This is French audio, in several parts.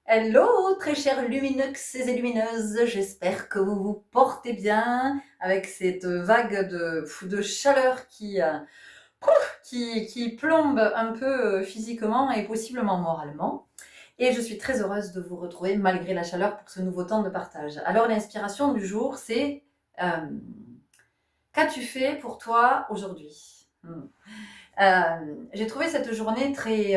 Hello, très chers lumineux et lumineuses, j'espère que vous vous portez bien avec cette vague de chaleur qui plombe un peu physiquement et possiblement moralement. Et je suis très heureuse de vous retrouver malgré la chaleur pour ce nouveau temps de partage. Alors l'inspiration du jour, c'est euh, qu'as-tu fait pour toi aujourd'hui? J'ai trouvé cette journée très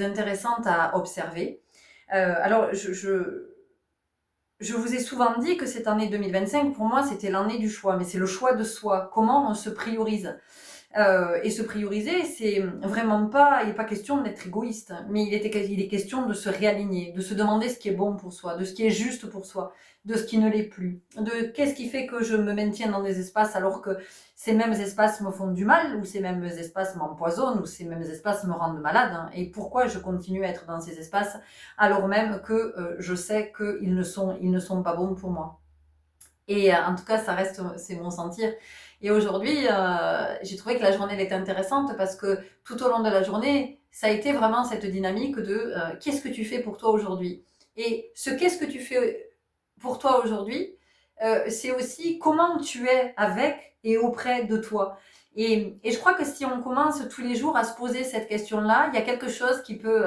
intéressante à observer. Alors, je vous ai souvent dit que cette année 2025, pour moi, c'était l'année du choix, mais c'est le choix de soi. Comment on se priorise? Et se prioriser, c'est vraiment pas, il n'est pas question d'être égoïste, mais il est question de se réaligner, de se demander ce qui est bon pour soi, de ce qui est juste pour soi, de ce qui ne l'est plus, de qu'est-ce qui fait que je me maintiens dans des espaces alors que ces mêmes espaces me font du mal, ou ces mêmes espaces m'empoisonnent, ou ces mêmes espaces me rendent malade, hein, et pourquoi je continue à être dans ces espaces alors même que je sais ils ne sont pas bons pour moi. Et en tout cas, ça reste, c'est mon sentir. Et aujourd'hui, j'ai trouvé que la journée elle était intéressante parce que tout au long de la journée, ça a été vraiment cette dynamique de qu'est-ce que tu fais pour toi aujourd'hui. Et ce qu'est-ce que tu fais pour toi aujourd'hui, c'est aussi comment tu es avec et auprès de toi. Et je crois que si on commence tous les jours à se poser cette question-là, il y a quelque chose qui peut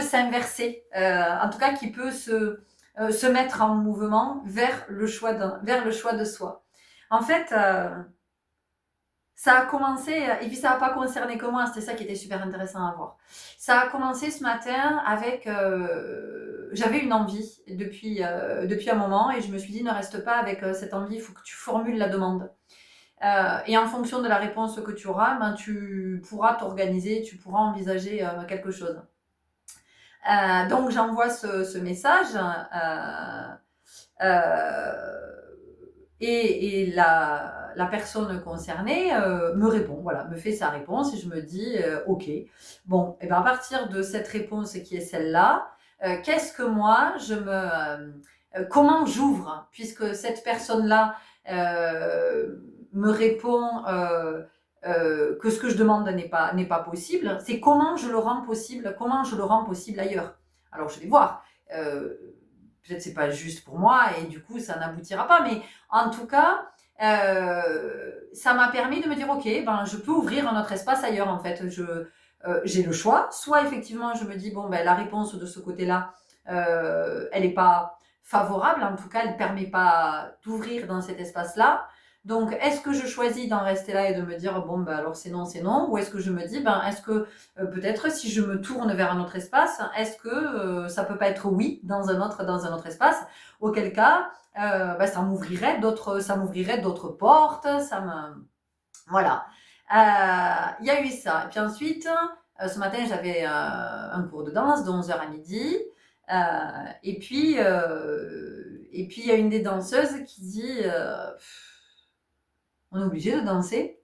s'inverser, en tout cas qui peut se mettre en mouvement vers le choix de soi. En fait, ça a commencé, et puis ça n'a pas concerné que moi, c'était ça qui était super intéressant à voir. Ça a commencé ce matin avec, j'avais une envie depuis un moment et je me suis dit ne reste pas avec cette envie, il faut que tu formules la demande. Et en fonction de la réponse que tu auras, ben, tu pourras t'organiser, tu pourras envisager quelque chose. Donc j'envoie ce message et la personne concernée me répond, voilà, me fait sa réponse et je me dis ok. Bon, et ben à partir de cette réponse qui est celle-là, qu'est-ce que moi comment j'ouvre puisque cette personne-là me répond que ce que je demande n'est pas possible, c'est comment je le rends possible, comment je le rends possible ailleurs. Alors je vais voir. Peut-être c'est pas juste pour moi et du coup ça n'aboutira pas, mais en tout cas, ça m'a permis de me dire ok, ben je peux ouvrir un autre espace ailleurs en fait. J'ai le choix. Soit effectivement je me dis bon ben la réponse de ce côté-là, elle n'est pas favorable, en tout cas elle ne permet pas d'ouvrir dans cet espace-là. Donc, est-ce que je choisis d'en rester là et de me dire, bon, ben alors c'est non, ou est-ce que je me dis, ben, est-ce que peut-être si je me tourne vers un autre espace, est-ce que ça peut pas être oui dans un autre espace, auquel cas, ben, ça m'ouvrirait d'autres portes, voilà. Il y a eu ça. Et puis ensuite, ce matin, j'avais un cours de danse de 11h à midi. Et puis, il y a une des danseuses qui dit on est obligé de danser.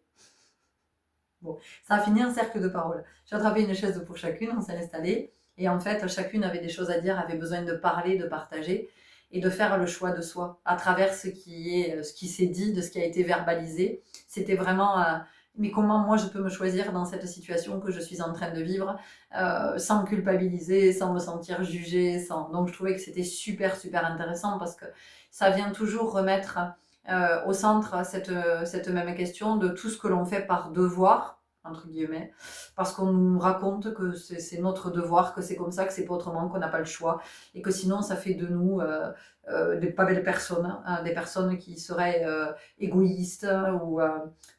Bon, ça a fini un cercle de parole. J'ai attrapé une chaise pour chacune, on s'est installé. Et en fait, chacune avait des choses à dire, avait besoin de parler, de partager et de faire le choix de soi à travers ce qui s'est dit, de ce qui a été verbalisé. C'était vraiment, mais comment moi je peux me choisir dans cette situation que je suis en train de vivre sans me culpabiliser, sans me sentir jugée, sans. Donc je trouvais que c'était super intéressant parce que ça vient toujours remettre au centre cette même question de tout ce que l'on fait par devoir, entre guillemets, parce qu'on nous raconte que c'est notre devoir, que c'est comme ça, que c'est pas autrement, qu'on n'a pas le choix, et que sinon ça fait de nous des pas belles personnes, hein, des personnes qui seraient égoïstes, ou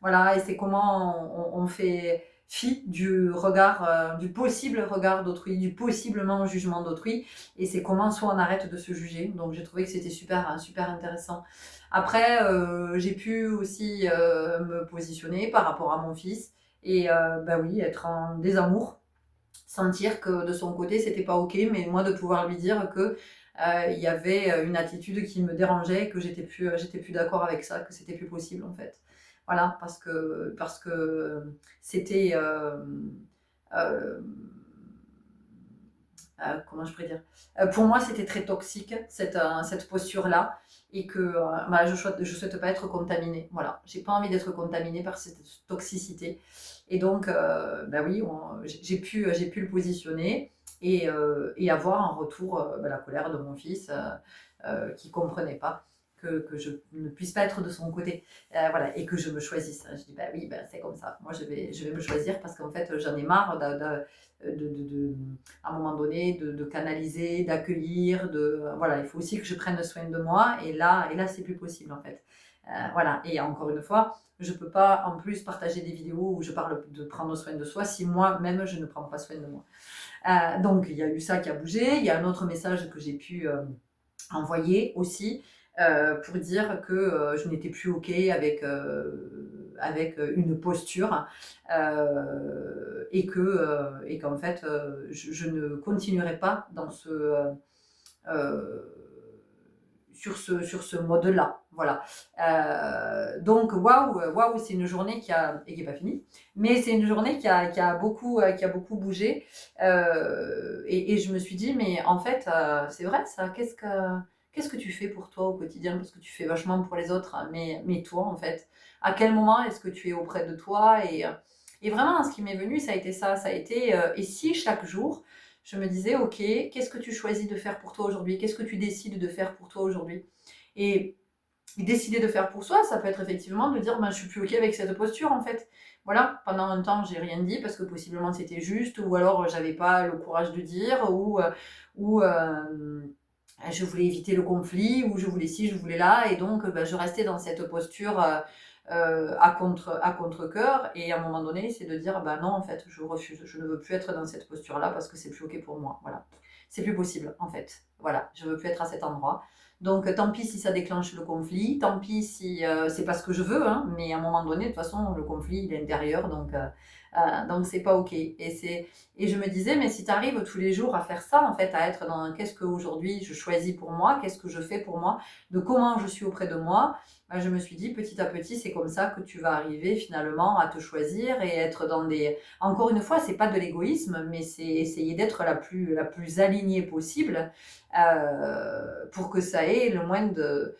voilà, et c'est comment on fait fi du regard, du possible regard d'autrui, du possiblement jugement d'autrui, et c'est comment soit on arrête de se juger. Donc j'ai trouvé que c'était super intéressant. Après, j'ai pu aussi me positionner par rapport à mon fils et bah oui, être en désamour, sentir que de son côté c'était pas ok, mais moi de pouvoir lui dire que il y avait une attitude qui me dérangeait, que j'étais plus d'accord avec ça, que c'était plus possible en fait. Voilà, parce que c'était euh, comment je pourrais dire, pour moi c'était très toxique cette posture-là et que bah, je souhaite pas être contaminée. Voilà, j'ai pas envie d'être contaminée par cette toxicité. Et donc, bah oui, j'ai pu le positionner. et avoir en retour la colère de mon fils qui ne comprenait pas que je ne puisse pas être de son côté, voilà, et que je me choisisse. Je dis, bah oui, bah, c'est comme ça. Moi, je vais me choisir parce qu'en fait, j'en ai marre à un moment donné, de canaliser, d'accueillir, voilà, il faut aussi que je prenne soin de moi, et là c'est plus possible, en fait. Voilà, et encore une fois, je ne peux pas en plus partager des vidéos où je parle de prendre soin de soi si moi-même je ne prends pas soin de moi. Donc, il y a eu ça qui a bougé. Il y a un autre message que j'ai pu envoyer aussi pour dire que je n'étais plus OK avec une posture et qu'en fait, je ne continuerai pas dans sur ce mode-là. Voilà. Donc, waouh, c'est une journée et qui n'est pas finie, mais c'est une journée qui a beaucoup bougé. Et je me suis dit, mais en fait, c'est vrai ça, qu'est-ce que tu fais pour toi au quotidien? Parce que tu fais vachement pour les autres, hein, mais toi, en fait, à quel moment est-ce que tu es auprès de toi? Et vraiment, ce qui m'est venu, ça a été ça. Ça a été, et si chaque jour, je me disais, ok, qu'est-ce que tu choisis de faire pour toi aujourd'hui? Qu'est-ce que tu décides de faire pour toi aujourd'hui? Et décider de faire pour soi, ça peut être effectivement de dire, ben, je suis plus ok avec cette posture, en fait. Voilà, pendant un temps, j'ai rien dit parce que possiblement c'était juste, ou alors j'avais pas le courage de dire, ou je voulais éviter le conflit, ou je voulais ci, je voulais là, et donc ben, je restais dans cette posture à contre-cœur, et à un moment donné, c'est de dire, bah non, en fait, je refuse, je ne veux plus être dans cette posture-là parce que c'est plus ok pour moi, voilà. C'est plus possible, en fait. Voilà, je veux plus être à cet endroit. Donc, tant pis si ça déclenche le conflit, tant pis si c'est pas ce que je veux, hein, mais à un moment donné, de toute façon, le conflit, il est intérieur, donc c'est pas ok. Et je me disais, mais si tu arrives tous les jours à faire ça, en fait, à être dans qu'est-ce qu'aujourd'hui je choisis pour moi, qu'est-ce que je fais pour moi, de comment je suis auprès de moi, ben, je me suis dit, petit à petit, c'est comme ça que tu vas arriver finalement à te choisir et être dans des... Encore une fois, c'est pas de l'égoïsme, mais c'est essayer d'être la plus alignée possible pour que ça ait le moins de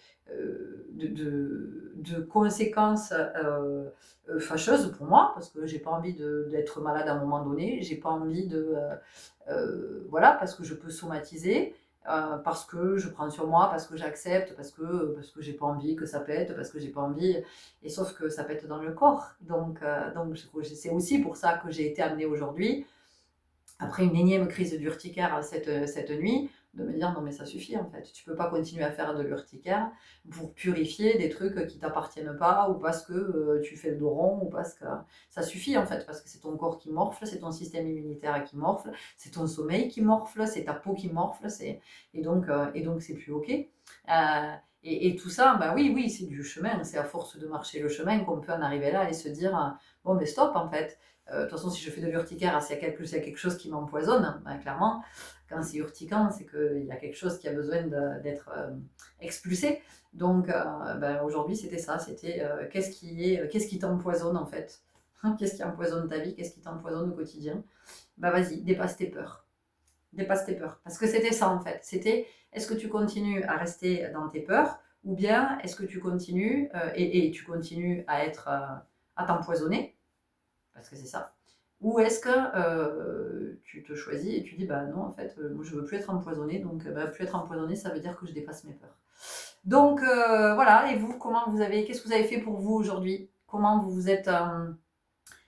conséquences fâcheuses pour moi, parce que j'ai pas envie d'être malade à un moment donné, j'ai pas envie voilà, parce que je peux somatiser, parce que je prends sur moi, parce que j'accepte, parce que j'ai pas envie que ça pète, parce que j'ai pas envie, et sauf que ça pète dans le corps. Donc c'est aussi pour ça que j'ai été amenée aujourd'hui, après une énième crise d'urticaire cette nuit, de me dire non mais ça suffit en fait, tu peux pas continuer à faire de l'urticaire pour purifier des trucs qui t'appartiennent pas, ou parce que tu fais le dos rond, ou parce que ça suffit en fait, parce que c'est ton corps qui morfle, c'est ton système immunitaire qui morfle, c'est ton sommeil qui morfle, c'est ta peau qui morfle, et donc c'est plus ok. Et tout ça, bah oui, c'est du chemin, c'est à force de marcher le chemin qu'on peut en arriver là et se dire bon mais stop en fait. De toute façon, si je fais de l'urticaire, s'il y a quelque chose qui m'empoisonne, ben, clairement, quand c'est urticant, c'est qu'il y a quelque chose qui a besoin d'être expulsé. Donc, ben, aujourd'hui, c'était ça. C'était qu'est-ce qui t'empoisonne en fait? Qu'est-ce qui empoisonne ta vie? Qu'est-ce qui t'empoisonne au quotidien? Ben, vas-y, dépasse tes peurs. Dépasse tes peurs. Parce que c'était ça en fait. C'était est-ce que tu continues à rester dans tes peurs, ou bien est-ce que tu continues et tu continues à à t'empoisonner, parce que c'est ça. Ou est-ce que tu te choisis et tu dis, bah non, en fait, moi je veux plus être empoisonnée, donc bah, plus être empoisonnée, ça veut dire que je dépasse mes peurs. Donc voilà, et vous, qu'est-ce que vous avez fait pour vous aujourd'hui? Comment vous vous êtes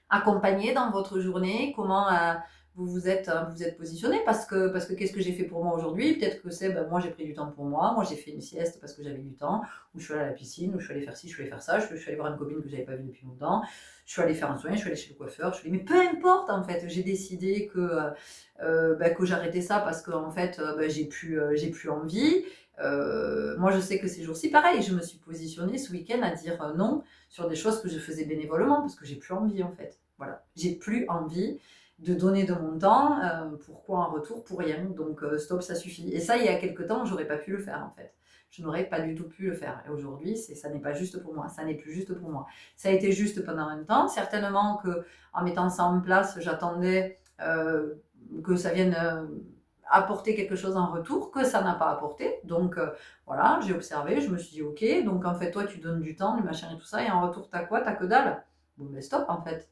accompagné dans votre journée? Comment vous vous êtes positionné? Parce que qu'est-ce que j'ai fait pour moi aujourd'hui? Peut-être que c'est, ben, moi j'ai pris du temps pour moi j'ai fait une sieste parce que j'avais du temps, ou je suis allée à la piscine, ou je suis allée faire ci, je suis allée faire ça, je suis allée voir une copine que j'avais pas vue depuis longtemps, je suis allée faire un soin, je suis allée chez le coiffeur, mais peu importe en fait, j'ai décidé que j'arrêtais ça parce que en fait j'ai plus envie. Moi je sais que ces jours-ci, pareil, je me suis positionnée ce week-end à dire non sur des choses que je faisais bénévolement parce que j'ai plus envie en fait. Voilà, j'ai plus envie de donner de mon temps. Pourquoi en retour? Pour rien. Donc stop, ça suffit. Et ça, il y a quelques temps, j'aurais pas pu le faire en fait. Je n'aurais pas du tout pu le faire. Et aujourd'hui, ça n'est pas juste pour moi. Ça n'est plus juste pour moi. Ça a été juste pendant un temps. Certainement que en mettant ça en place, j'attendais que ça vienne apporter quelque chose en retour, que ça n'a pas apporté. Donc voilà, j'ai observé, je me suis dit ok, donc en fait toi tu donnes du temps, du machin et tout ça, et en retour t'as quoi? T'as que dalle. Bon mais stop en fait.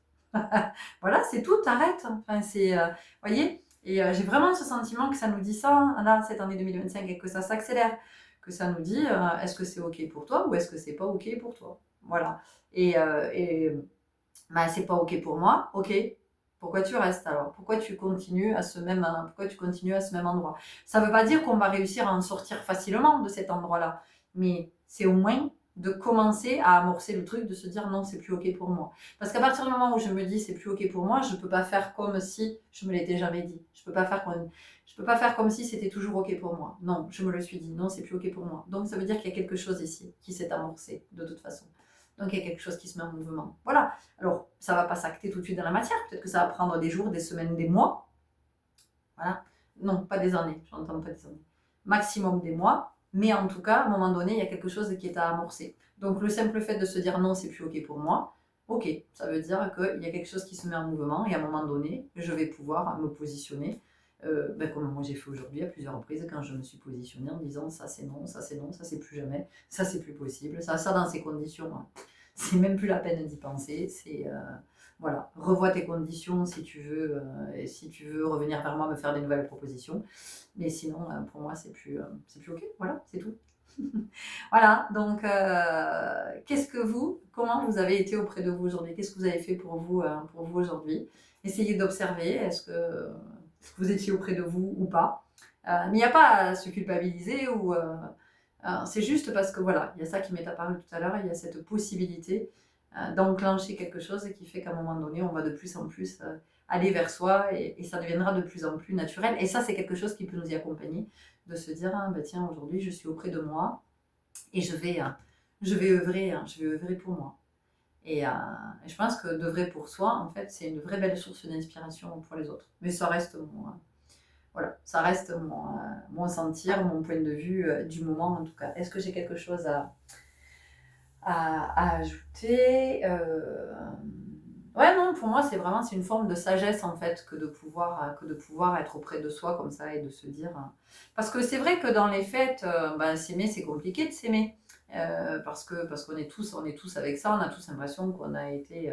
Voilà, c'est tout, t'arrêtes. Enfin, voyez, Et j'ai vraiment ce sentiment que ça nous dit ça, hein, là, cette année 2025, et que ça s'accélère. Que ça nous dit, est-ce que c'est OK pour toi ou est-ce que c'est pas OK pour toi? Voilà. Et bah, c'est pas OK pour moi, OK. Pourquoi tu restes alors? Pourquoi tu continues à pourquoi tu continues à ce même endroit? Ça veut pas dire qu'on va réussir à en sortir facilement de cet endroit-là, mais c'est au moins de commencer à amorcer le truc, de se dire non, c'est plus OK pour moi. Parce qu'à partir du moment où je me dis c'est plus OK pour moi, je peux pas faire comme si je me l'étais jamais dit. Je peux pas faire comme si c'était toujours OK pour moi. Non, je me le suis dit, non, c'est plus OK pour moi. Donc ça veut dire qu'il y a quelque chose ici qui s'est amorcé de toute façon. Donc il y a quelque chose qui se met en mouvement. Voilà. Alors, ça va pas s'acter tout de suite dans la matière. Peut-être que ça va prendre des jours, des semaines, des mois. Voilà. Non, pas des années. J'entends pas des années. Maximum des mois. Mais en tout cas, à un moment donné, il y a quelque chose qui est à amorcer. Donc, le simple fait de se dire non, c'est plus OK pour moi. OK, ça veut dire qu'il y a quelque chose qui se met en mouvement et à un moment donné, je vais pouvoir me positionner, comme moi j'ai fait aujourd'hui à plusieurs reprises quand je me suis positionnée en disant ça c'est non, ça c'est non, ça c'est plus jamais, ça c'est plus possible, ça dans ces conditions, hein. C'est même plus la peine d'y penser. Voilà, revois tes conditions si tu veux, et si tu veux revenir vers moi, me faire des nouvelles propositions. Mais sinon, pour moi, c'est plus OK. Voilà, c'est tout. Voilà, donc comment vous avez été auprès de vous aujourd'hui? Qu'est-ce que vous avez fait pour vous aujourd'hui? Essayez d'observer, est-ce que vous étiez auprès de vous ou pas? Mais il n'y a pas à se culpabiliser c'est juste parce que voilà, il y a ça qui m'est apparu tout à l'heure, il y a cette possibilité d'enclencher quelque chose qui fait qu'à un moment donné, on va de plus en plus aller vers soi et ça deviendra de plus en plus naturel. Et ça, c'est quelque chose qui peut nous y accompagner, de se dire, ah, bah, tiens, aujourd'hui, je suis auprès de moi et je vais œuvrer pour moi. Et je pense que d'œuvrer pour soi, en fait, c'est une vraie belle source d'inspiration pour les autres. Mais ça reste voilà, ça reste mon sentir, mon point de vue du moment en tout cas. Est-ce que j'ai quelque chose à ajouter Ouais, non, pour moi, c'est une forme de sagesse en fait que de pouvoir être auprès de soi comme ça et de se dire. Parce que c'est vrai que dans les fêtes, s'aimer, c'est compliqué de s'aimer. Parce qu'on est tous avec ça, on a tous l'impression qu'on a été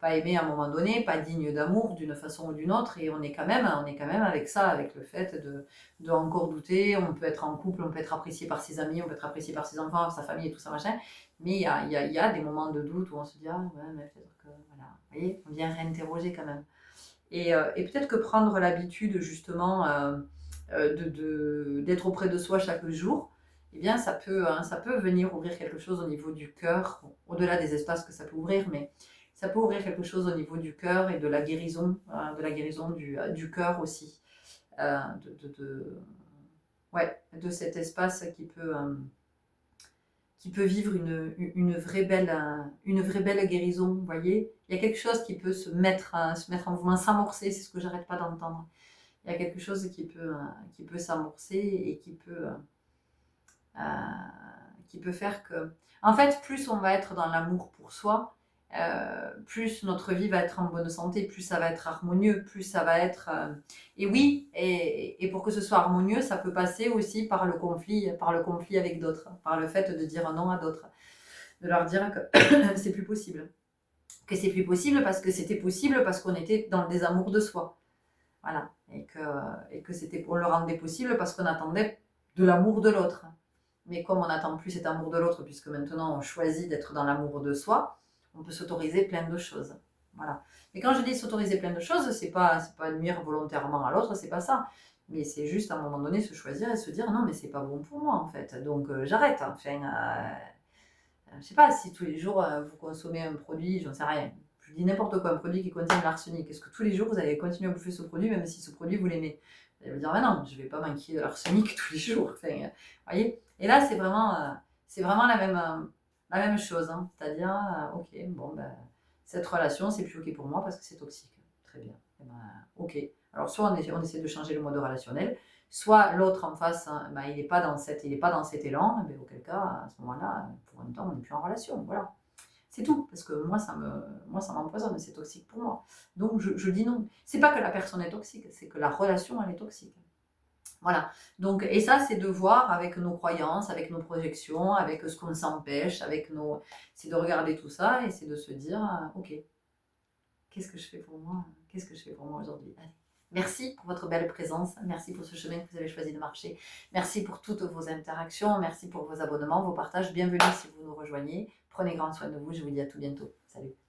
pas aimé à un moment donné, pas digne d'amour d'une façon ou d'une autre, et on est quand même avec ça, avec le fait de encore douter. On peut être en couple, on peut être apprécié par ses amis, on peut être apprécié par ses enfants, sa famille et tout ça machin. Mais il y a des moments de doute où on se dit ah ouais, mais peut-être que voilà, vous voyez, on vient réinterroger quand même. Et peut-être que prendre l'habitude justement d'être auprès de soi chaque jour, eh bien ça peut venir ouvrir quelque chose au niveau du cœur, au-delà des espaces que ça peut ouvrir, mais ça peut ouvrir quelque chose au niveau du cœur et de la guérison du cœur aussi, euh, ouais, de cet espace qui peut vivre une vraie belle guérison, vous voyez. Il y a quelque chose qui peut se mettre en mouvement, s'amorcer, c'est ce que j'arrête pas d'entendre. Il y a quelque chose qui peut s'amorcer et euh, qui peut faire que... En fait, plus on va être dans l'amour pour soi, plus notre vie va être en bonne santé, plus ça va être harmonieux, plus ça va être... Et oui, et pour que ce soit harmonieux, ça peut passer aussi par le conflit avec d'autres, par le fait de dire non à d'autres, de leur dire que c'est plus possible. Que c'est plus possible parce que c'était possible parce qu'on était dans le désamour de soi. Voilà. Et que on le rendait possible parce qu'on attendait de l'amour de l'autre. Mais comme on n'attend plus cet amour de l'autre, puisque maintenant on choisit d'être dans l'amour de soi, on peut s'autoriser plein de choses. Voilà. Mais quand je dis s'autoriser plein de choses, c'est pas nuire volontairement à l'autre, c'est pas ça. Mais c'est juste à un moment donné se choisir et se dire non, mais c'est pas bon pour moi en fait. Donc j'arrête. Enfin, je sais pas si tous les jours vous consommez un produit, j'en sais rien. Je dis n'importe quoi, un produit qui contient de l'arsenic. Est-ce que tous les jours vous allez continuer à bouffer ce produit, même si ce produit vous l'aimez? Vous allez me dire, mais non, je vais pas m'inquiéter de l'arsenic tous les jours. Enfin, voyez. Et là, c'est vraiment la même chose. Hein. C'est-à-dire, ok, bon, ben, cette relation, c'est plus ok pour moi parce que c'est toxique. Très bien. Et ben, ok. Alors, soit on essaie de changer le mode relationnel, soit l'autre en face, hein, ben, il n'est pas dans cet élan, mais auquel cas, à ce moment-là, pour un temps, on n'est plus en relation. Voilà. C'est tout, parce que moi, ça m'empoisonne, c'est toxique pour moi. Donc, je dis non. C'est pas que la personne est toxique, c'est que la relation, elle est toxique. Voilà. Donc, et ça, c'est de voir avec nos croyances, avec nos projections, avec ce qu'on s'empêche, c'est de regarder tout ça et c'est de se dire, ok, qu'est-ce que je fais pour moi? Qu'est-ce que je fais pour moi aujourd'hui? Allez, Merci pour votre belle présence, merci pour ce chemin que vous avez choisi de marcher, merci pour toutes vos interactions, merci pour vos abonnements, vos partages, bienvenue si vous nous rejoignez. Prenez grand soin de vous, je vous dis à tout bientôt. Salut.